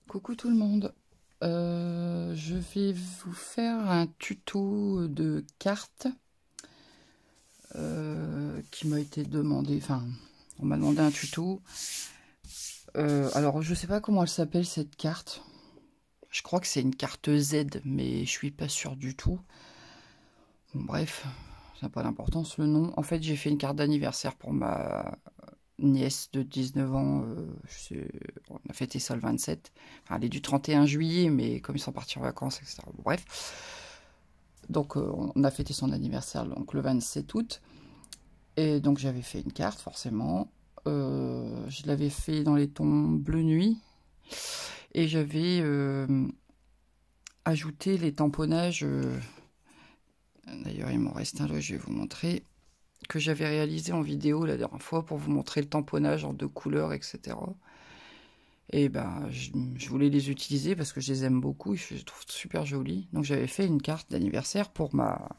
Coucou tout le monde, je vais vous faire un tuto de carte qui m'a été demandé, enfin on m'a demandé un tuto. Alors je sais pas comment elle s'appelle cette carte, je crois que c'est une carte Z mais je suis pas sûre du tout. Bon, bref, ça n'a pas d'importance le nom. En fait j'ai fait une carte d'anniversaire pour ma nièce de 19 ans, on a fêté ça le 27, enfin, elle est du 31 juillet, mais comme ils sont partis en vacances, etc. Bon, bref, donc on a fêté son anniversaire donc le 27 août, et donc j'avais fait une carte, forcément, je l'avais fait dans les tons bleu nuit, et j'avais ajouté les tamponnages, d'ailleurs il m'en reste un là, je vais vous montrer, que j'avais réalisé en vidéo la dernière fois pour vous montrer le tamponnage en 2 couleurs, etc. Et ben, je voulais les utiliser parce que je les aime beaucoup et je les trouve super jolies. Donc j'avais fait une carte d'anniversaire pour ma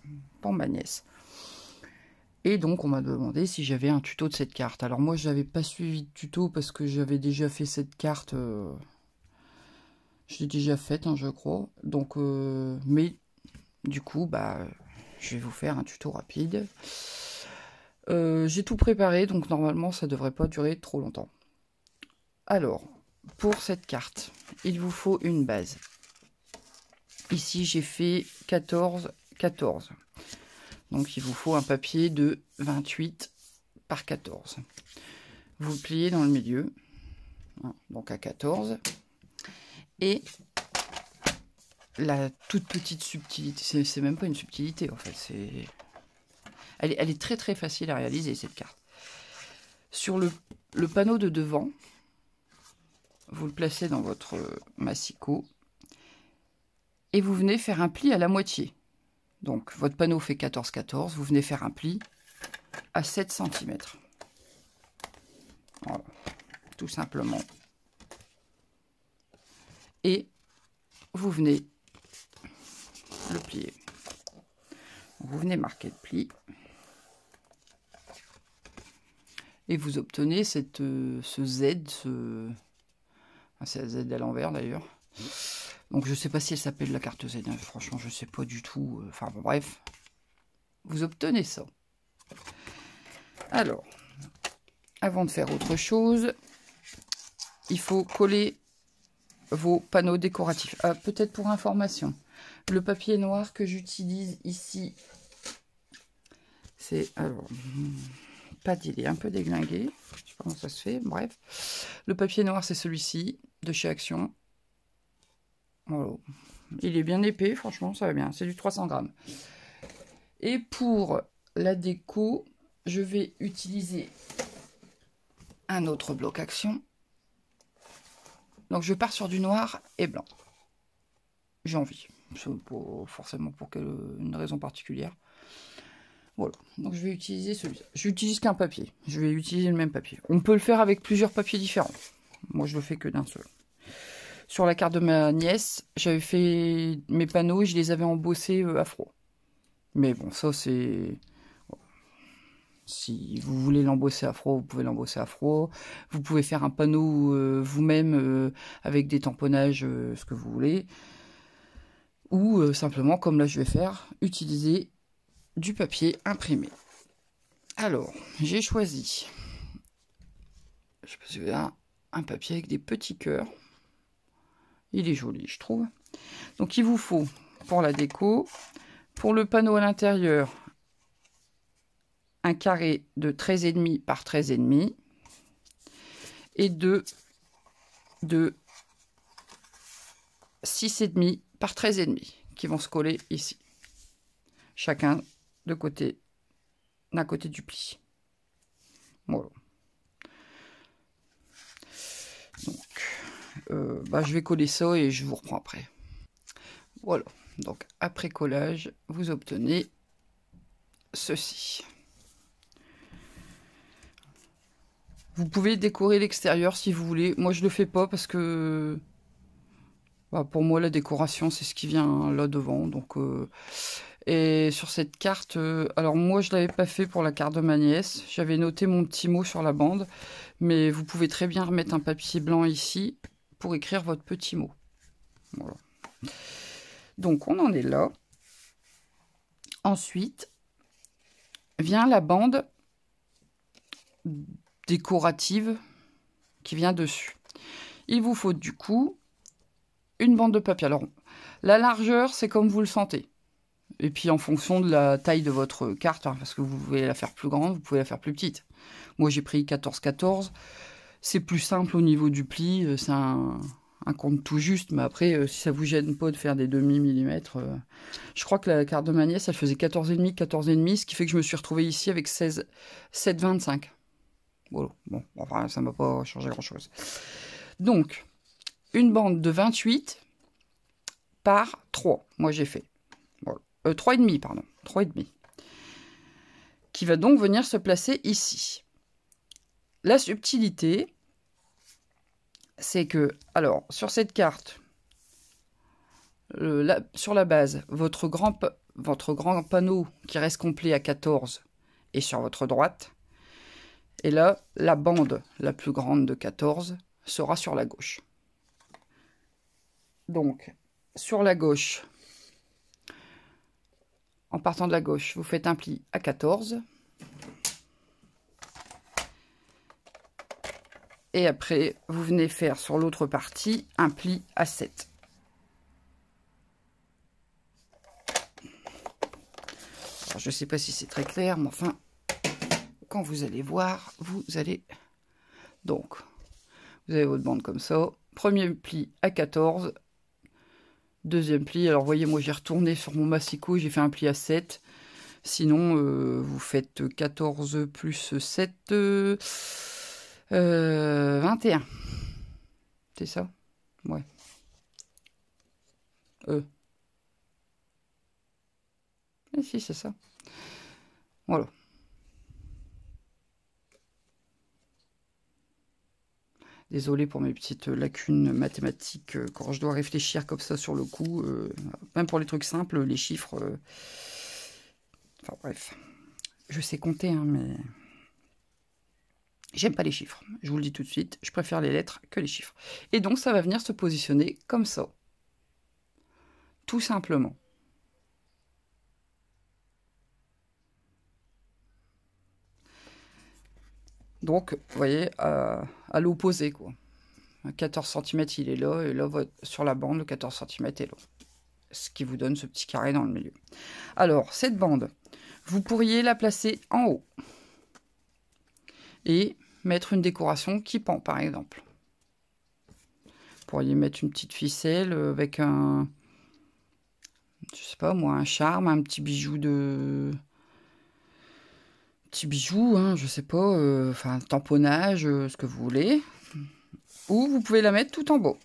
nièce. Et donc on m'a demandé si j'avais un tuto de cette carte. Alors moi je n'avais pas suivi de tuto parce que j'avais déjà fait cette carte. Je l'ai déjà faite, hein, je crois. Donc, mais du coup, bah, je vais vous faire un tuto rapide. J'ai tout préparé, donc normalement ça devrait pas durer trop longtemps. Alors, pour cette carte, il vous faut une base. Ici j'ai fait 14-14. Donc il vous faut un papier de 28 par 14. Vous le pliez dans le milieu, hein, donc à 14. Et la toute petite subtilité, c'est même pas une subtilité en fait, c'est... Elle est très très facile à réaliser cette carte. Sur le panneau de devant, vous le placez dans votre massicot et vous venez faire un pli à la moitié. Donc votre panneau fait 14-14, vous venez faire un pli à 7 cm. Voilà, tout simplement. Et vous venez le plier. Vous venez marquer le pli. Et vous obtenez ce Z, c'est la Z à l'envers d'ailleurs. Donc je sais pas si elle s'appelle la carte Z, hein. Franchement je sais pas du tout. Enfin bon, bref, vous obtenez ça. Alors, avant de faire autre chose, il faut coller vos panneaux décoratifs. Ah, peut-être pour information, le papier noir que j'utilise ici, c'est alors... pas dit, il est un peu déglingué, je sais pas comment ça se fait, bref. Le papier noir c'est celui-ci, de chez Action. Voilà. Il est bien épais, franchement ça va bien, c'est du 300 grammes. Et pour la déco, je vais utiliser un autre bloc Action. Donc je pars sur du noir et blanc. J'ai envie, forcément pour une raison particulière. Voilà, donc je vais utiliser celui-là. Je n'utilise qu'un papier, je vais utiliser le même papier. On peut le faire avec plusieurs papiers différents. Moi, je le fais que d'un seul. Sur la carte de ma nièce, j'avais fait mes panneaux et je les avais embossés afro. Mais bon, ça c'est... Si vous voulez l'embosser afro, vous pouvez l'embosser afro. Vous pouvez faire un panneau vous-même avec des tamponnages, ce que vous voulez. Ou simplement, comme là je vais faire, utiliser du papier imprimé. Alors, j'ai choisi, je sais pas si vous avez un papier avec des petits cœurs. Il est joli, je trouve. Donc, il vous faut, pour la déco, pour le panneau à l'intérieur, un carré de 13,5 par 13,5 et de 6,5 par 13,5 qui vont se coller ici. Chacun d'un côté du pli. Voilà. Donc, je vais coller ça et je vous reprends après. Voilà. Donc, après collage, vous obtenez ceci. Vous pouvez décorer l'extérieur si vous voulez. Moi, je le fais pas parce que pour moi, la décoration, c'est ce qui vient là devant. Donc, et sur cette carte, alors moi, je l'avais pas fait pour la carte de ma nièce. J'avais noté mon petit mot sur la bande. Mais vous pouvez très bien remettre un papier blanc ici pour écrire votre petit mot. Voilà. Donc, on en est là. Ensuite, vient la bande décorative qui vient dessus. Il vous faut du coup une bande de papier. Alors, la largeur, c'est comme vous le sentez. Et puis, en fonction de la taille de votre carte, hein, parce que vous pouvez la faire plus grande, vous pouvez la faire plus petite. Moi, j'ai pris 14-14. C'est plus simple au niveau du pli. C'est un compte tout juste. Mais après, si ça vous gêne pas de faire des demi-millimètres... Je crois que la carte de ma nièce, elle faisait 14,5, 14,5, ce qui fait que je me suis retrouvée ici avec 7,25. Voilà. Bon, enfin, ça ne m'a pas changé grand-chose. Donc, une bande de 28 par 3. Moi, j'ai fait. Voilà. 3,5, pardon. 3,5. Qui va donc venir se placer ici. La subtilité, c'est que, alors, sur cette carte, sur la base, votre grand panneau qui reste complet à 14 est sur votre droite. Et là, la bande la plus grande de 14 sera sur la gauche. Donc, sur la gauche, en partant de la gauche, vous faites un pli à 14. Et après, vous venez faire sur l'autre partie un pli à 7. Alors, je ne sais pas si c'est très clair, mais enfin, quand vous allez voir, vous allez... Donc, vous avez votre bande comme ça. Premier pli à 14. Deuxième pli. Alors, voyez, moi, j'ai retourné sur mon massicot, j'ai fait un pli à 7. Sinon, vous faites 14 plus 7... 21. C'est ça? Ouais. Et si, c'est ça. Voilà. Désolée pour mes petites lacunes mathématiques quand je dois réfléchir comme ça sur le coup. Même pour les trucs simples, les chiffres... Enfin bref. Je sais compter, hein, mais... J'aime pas les chiffres. Je vous le dis tout de suite. Je préfère les lettres que les chiffres. Et donc, ça va venir se positionner comme ça. Tout simplement. Donc, vous voyez, à l'opposé, quoi. 14 cm, il est là, et là, sur la bande, le 14 cm est là. Ce qui vous donne ce petit carré dans le milieu. Alors, cette bande, vous pourriez la placer en haut. Et mettre une décoration qui pend, par exemple. Vous pourriez mettre une petite ficelle avec un... Je sais pas, moi, un charme, un petit bijou de... Petit bijou, hein, je sais pas, enfin, tamponnage, ce que vous voulez. Ou vous pouvez la mettre tout en bas.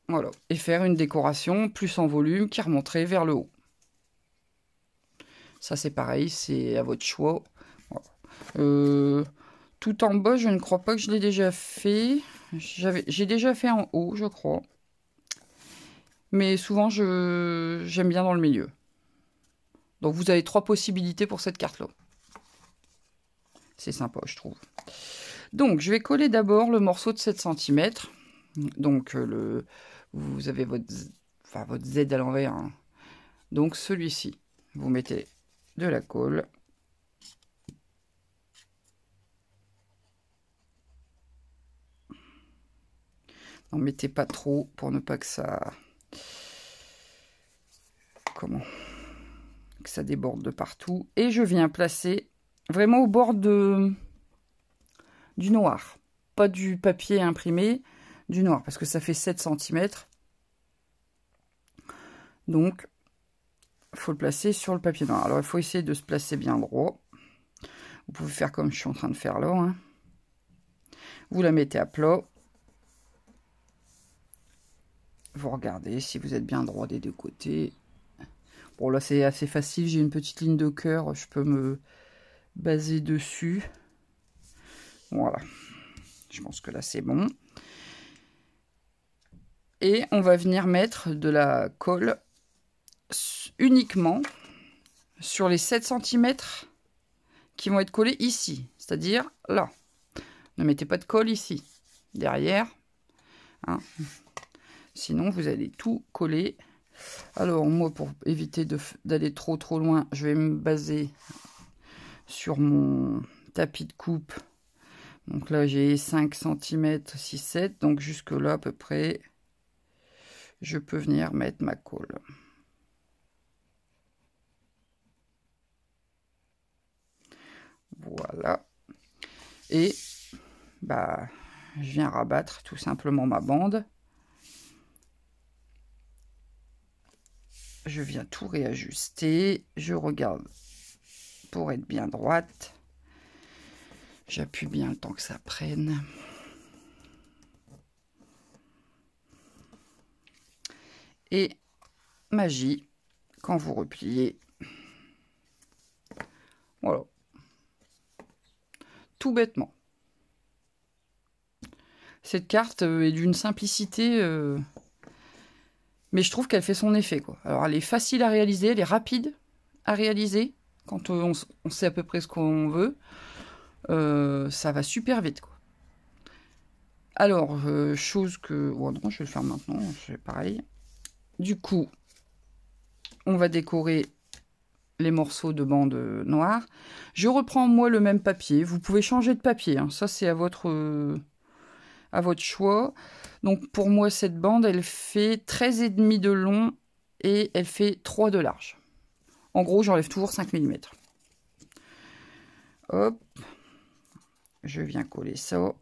Voilà. Et faire une décoration plus en volume qui remonterait vers le haut. Ça, c'est pareil, c'est à votre choix. Voilà. Tout en bas, je ne crois pas que je l'ai déjà fait. J'ai déjà fait en haut, je crois. Mais souvent, j'aime bien dans le milieu. Donc, vous avez 3 possibilités pour cette carte-là. C'est sympa, je trouve. Donc, je vais coller d'abord le morceau de 7 cm. Donc, vous avez votre Z à l'envers. Hein. Donc, celui-ci, vous mettez de la colle. N'en mettez pas trop pour ne pas que ça... Comment? Que ça déborde de partout. Et je viens placer vraiment au bord du noir. Pas du papier imprimé, du noir. Parce que ça fait 7 cm. Donc, il faut le placer sur le papier noir. Alors, il faut essayer de se placer bien droit. Vous pouvez faire comme je suis en train de faire là. Hein. Vous la mettez à plat. Vous regardez si vous êtes bien droit des deux côtés. Bon, là, c'est assez facile. J'ai une petite ligne de cœur. Je peux me baser dessus. Voilà. Je pense que là, c'est bon. Et on va venir mettre de la colle uniquement sur les 7 cm qui vont être collés ici. C'est-à-dire là. Ne mettez pas de colle ici. derrière. Hein. Sinon, vous allez tout coller. Alors, moi, pour éviter d'aller trop loin, je vais me baser sur mon tapis de coupe. Donc là, j'ai 5 cm, 6-7. Donc jusque là, à peu près, je peux venir mettre ma colle. Voilà. Et bah, je viens rabattre tout simplement ma bande. Je viens tout réajuster. Je regarde pour être bien droite. J'appuie bien le temps que ça prenne. Et magie, quand vous repliez, voilà. Tout bêtement. Cette carte est d'une simplicité, mais je trouve qu'elle fait son effet, quoi. Alors, elle est facile à réaliser, elle est rapide à réaliser, quand on sait à peu près ce qu'on veut. Ça va super vite, quoi. Alors, chose que... Oh non, je vais le faire maintenant, c'est pareil. Du coup, on va décorer les morceaux de bande noire. Je reprends, moi, le même papier. Vous pouvez changer de papier, hein. Ça, c'est à votre choix. Donc, pour moi, cette bande, elle fait 13,5 de long et elle fait 3 de large. En gros, j'enlève toujours 5 mm. Hop. Je viens coller ça.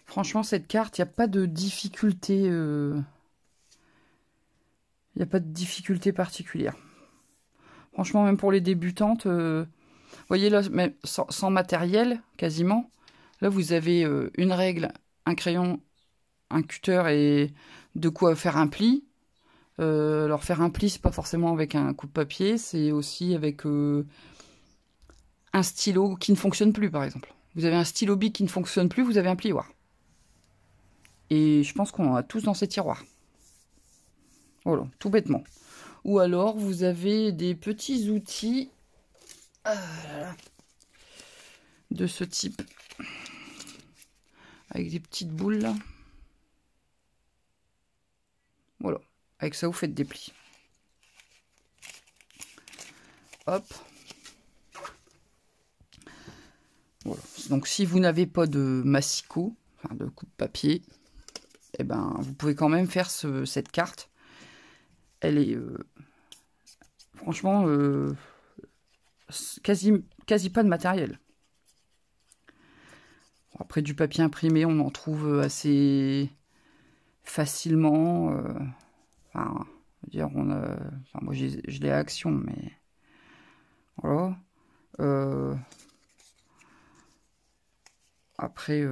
Franchement, cette carte, il n'y a pas de difficulté. Il n'y a pas de difficulté particulière. Franchement, même pour les débutantes, vous voyez là, même sans matériel, quasiment. Là, vous avez une règle, un crayon, un cutter et de quoi faire un pli. Alors, faire un pli, c'est pas forcément avec un coup de papier, c'est aussi avec un stylo qui ne fonctionne plus, par exemple. Vous avez un stylo bic qui ne fonctionne plus, vous avez un plioir. Et je pense qu'on en a tous dans ces tiroirs. Voilà, tout bêtement. Ou alors, vous avez des petits outils de ce type. Avec des petites boules, là. Voilà. Avec ça, vous faites des plis. Hop. Voilà. Donc, si vous n'avez pas de massicot, enfin de coupe papier, eh ben, vous pouvez quand même faire cette carte. Elle est franchement quasi pas de matériel. Après, du papier imprimé, on en trouve assez facilement. Enfin, dire, moi, je l'ai à Action, mais voilà. Après,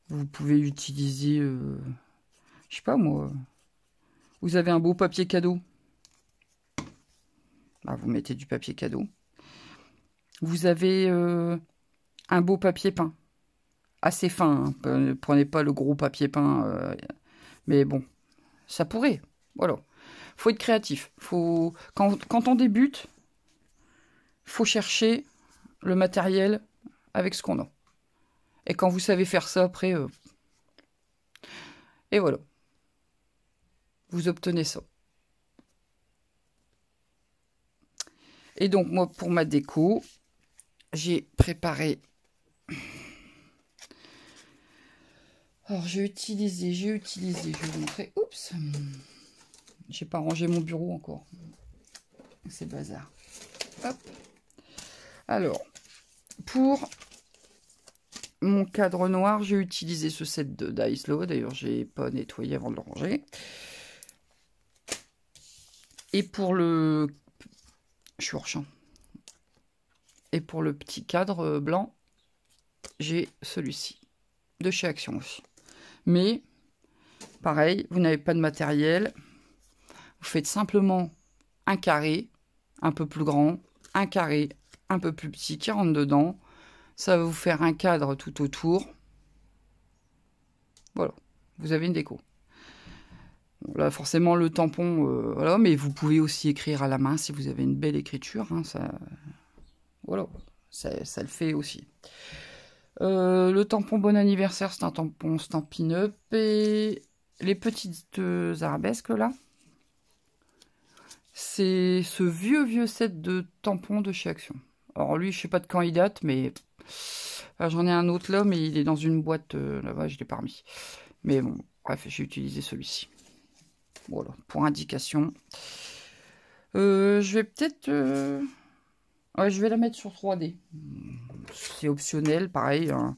vous pouvez utiliser, je sais pas moi, vous avez un beau papier cadeau. Bah, vous mettez du papier cadeau. Vous avez un beau papier peint. Assez fin, hein. Prenez pas le gros papier peint. Mais bon, ça pourrait. Voilà. Faut être créatif. Quand on débute, faut chercher le matériel avec ce qu'on a. Et quand vous savez faire ça, après... Et voilà. Vous obtenez ça. Et donc, moi, pour ma déco, j'ai préparé... Alors, j'ai utilisé, je vais vous montrer. Oups, j'ai pas rangé mon bureau encore. C'est bazar. Hop. Alors, pour mon cadre noir, j'ai utilisé ce set de Dice Law. D'ailleurs, j'ai pas nettoyé avant de le ranger. Et pour le... Je suis hors champ. Et pour le petit cadre blanc, j'ai celui-ci. De chez Action aussi. Mais, pareil, vous n'avez pas de matériel. Vous faites simplement un carré, un peu plus grand, un carré, un peu plus petit qui rentre dedans. Ça va vous faire un cadre tout autour. Voilà, vous avez une déco. Là, forcément, le tampon, voilà, mais vous pouvez aussi écrire à la main si vous avez une belle écriture. Hein, ça, voilà, ça le fait aussi. Le tampon bon anniversaire, c'est un tampon Stampin' Up. Et les petites arabesques là, c'est ce vieux set de tampons de chez Action. Alors lui, je sais pas de quand il date, mais j'en ai un autre là, mais il est dans une boîte là-bas, je l'ai pas remis. Mais bon, bref, j'ai utilisé celui-ci. Voilà, pour indication. Je vais peut-être... Ouais, je vais la mettre sur 3D. C'est optionnel, pareil. Hein.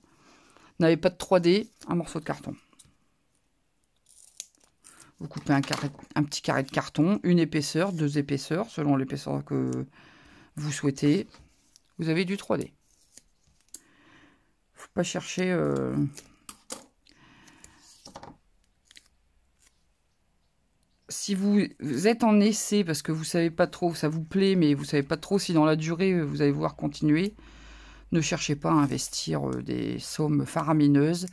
Vous n'avez pas de 3D, un morceau de carton. Vous coupez un petit carré de carton, une épaisseur, 2 épaisseurs, selon l'épaisseur que vous souhaitez. Vous avez du 3D. Faut pas chercher... Si vous êtes en essai parce que vous savez pas trop, ça vous plaît, mais vous savez pas trop si dans la durée vous allez vouloir continuer, ne cherchez pas à investir des sommes faramineuses.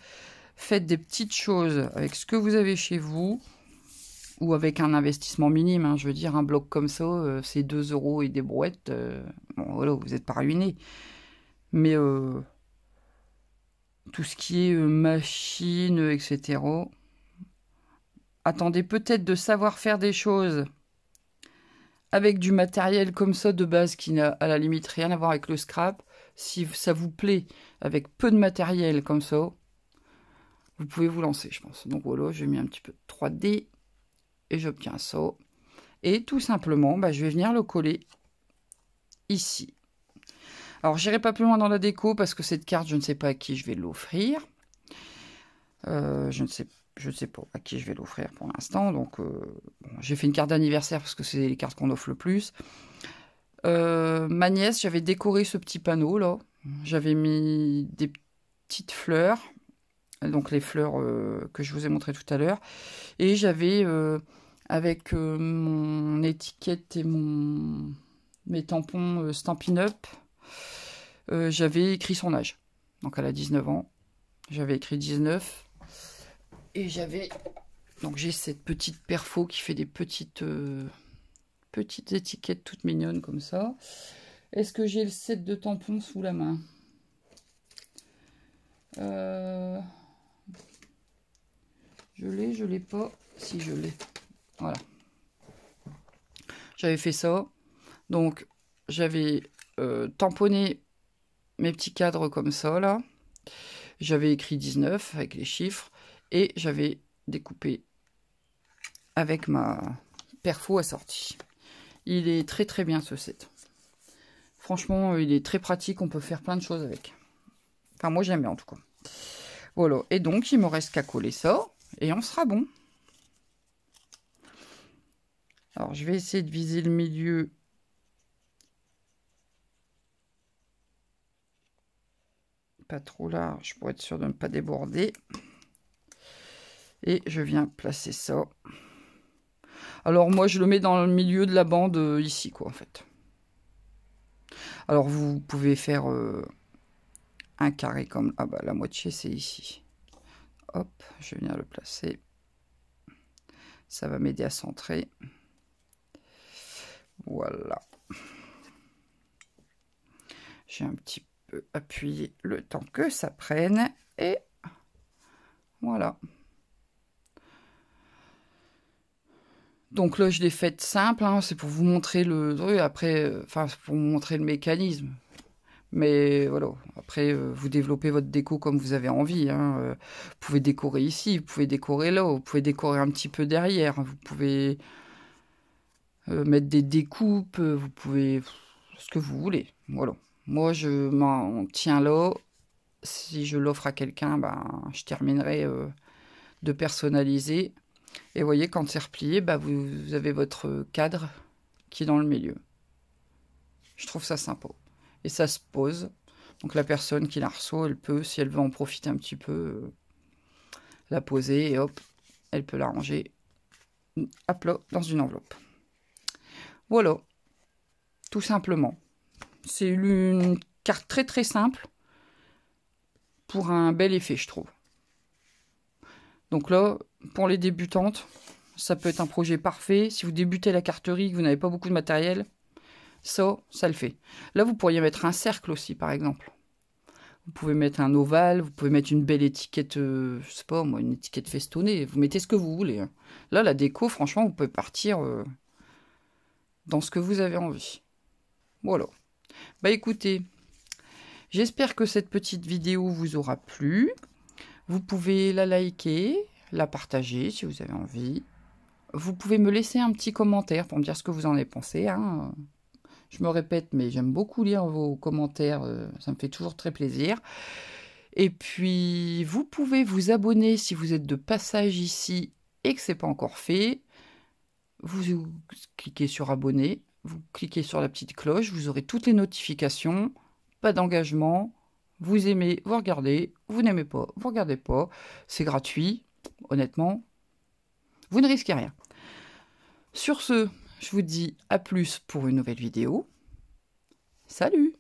Faites des petites choses avec ce que vous avez chez vous ou avec un investissement minime. Hein. Je veux dire, un bloc comme ça, c'est 2 € et des brouettes. Bon, voilà, vous n'êtes pas ruiné. Mais tout ce qui est machine, etc., attendez peut-être de savoir faire des choses avec du matériel comme ça de base qui n'a à la limite rien à voir avec le scrap. Si ça vous plaît, avec peu de matériel comme ça, vous pouvez vous lancer, je pense. Donc voilà, j'ai mis un petit peu de 3D et j'obtiens ça. Et tout simplement, je vais venir le coller ici. Alors, j'irai pas plus loin dans la déco parce que cette carte, je ne sais pas à qui je vais l'offrir. Je ne sais pas à qui je vais l'offrir pour l'instant. Donc, bon, j'ai fait une carte d'anniversaire parce que c'est les cartes qu'on offre le plus. Ma nièce, j'avais décoré ce petit panneau là. J'avais mis des petites fleurs. Donc, les fleurs que je vous ai montrées tout à l'heure. Et j'avais, avec mon étiquette et mes tampons Stampin' Up, j'avais écrit son âge. Donc, elle a 19 ans. J'avais écrit 19. Et j'avais... Donc j'ai cette petite perfo qui fait des petites étiquettes toutes mignonnes comme ça. Est-ce que j'ai le set de tampons sous la main? Je l'ai pas. Si, je l'ai. Voilà. J'avais fait ça. Donc j'avais tamponné mes petits cadres comme ça là. J'avais écrit 19 avec les chiffres. Et j'avais découpé avec ma perfo assortie. Il est très très bien ce set. Franchement, il est très pratique. On peut faire plein de choses avec. Enfin, moi j'aime bien en tout cas. Voilà. Et donc, il me reste qu'à coller ça. Et on sera bon. Alors, je vais essayer de viser le milieu. Pas trop large pour être sûr de ne pas déborder. Et je viens placer ça. Alors moi, je le mets dans le milieu de la bande ici, quoi, en fait. Alors, vous pouvez faire un carré comme... Ah bah, la moitié, c'est ici. Hop, je viens le placer. Ça va m'aider à centrer. Voilà. J'ai un petit peu appuyé le temps que ça prenne. Et voilà. Donc là, je l'ai faite simple, hein, c'est pour vous montrer le truc, après, enfin, pour vous montrer le mécanisme. Mais voilà, après, vous développez votre déco comme vous avez envie. Hein. Vous pouvez décorer ici, vous pouvez décorer là, vous pouvez décorer un petit peu derrière. Vous pouvez mettre des découpes, vous pouvez... ce que vous voulez. Voilà. Moi, je m'en tiens là. Si je l'offre à quelqu'un, je terminerai de personnaliser. Et vous voyez, quand c'est replié, vous avez votre cadre qui est dans le milieu. Je trouve ça sympa. Et ça se pose. Donc la personne qui la reçoit, elle peut, si elle veut en profiter un petit peu, la poser et hop, elle peut la ranger à plat dans une enveloppe. Voilà. Tout simplement. C'est une carte très très simple pour un bel effet, je trouve. Donc là, pour les débutantes, ça peut être un projet parfait. Si vous débutez la carterie, que vous n'avez pas beaucoup de matériel, Ça le fait. Là, vous pourriez mettre un cercle aussi, par exemple. Vous pouvez mettre un ovale, vous pouvez mettre une belle étiquette, je sais pas moi, une étiquette festonnée. Vous mettez ce que vous voulez. Hein. Là, la déco, franchement, vous pouvez partir dans ce que vous avez envie. Voilà. Bah écoutez, j'espère que cette petite vidéo vous aura plu. Vous pouvez la liker, la partager si vous avez envie. Vous pouvez me laisser un petit commentaire pour me dire ce que vous en avez pensé. Hein. Je me répète, mais j'aime beaucoup lire vos commentaires, ça me fait toujours très plaisir. Et puis, vous pouvez vous abonner si vous êtes de passage ici et que ce n'est pas encore fait. Vous cliquez sur abonner, vous cliquez sur la petite cloche, vous aurez toutes les notifications, pas d'engagement. Vous aimez, vous regardez, vous n'aimez pas, vous regardez pas. C'est gratuit, honnêtement. Vous ne risquez rien. Sur ce, je vous dis à plus pour une nouvelle vidéo. Salut!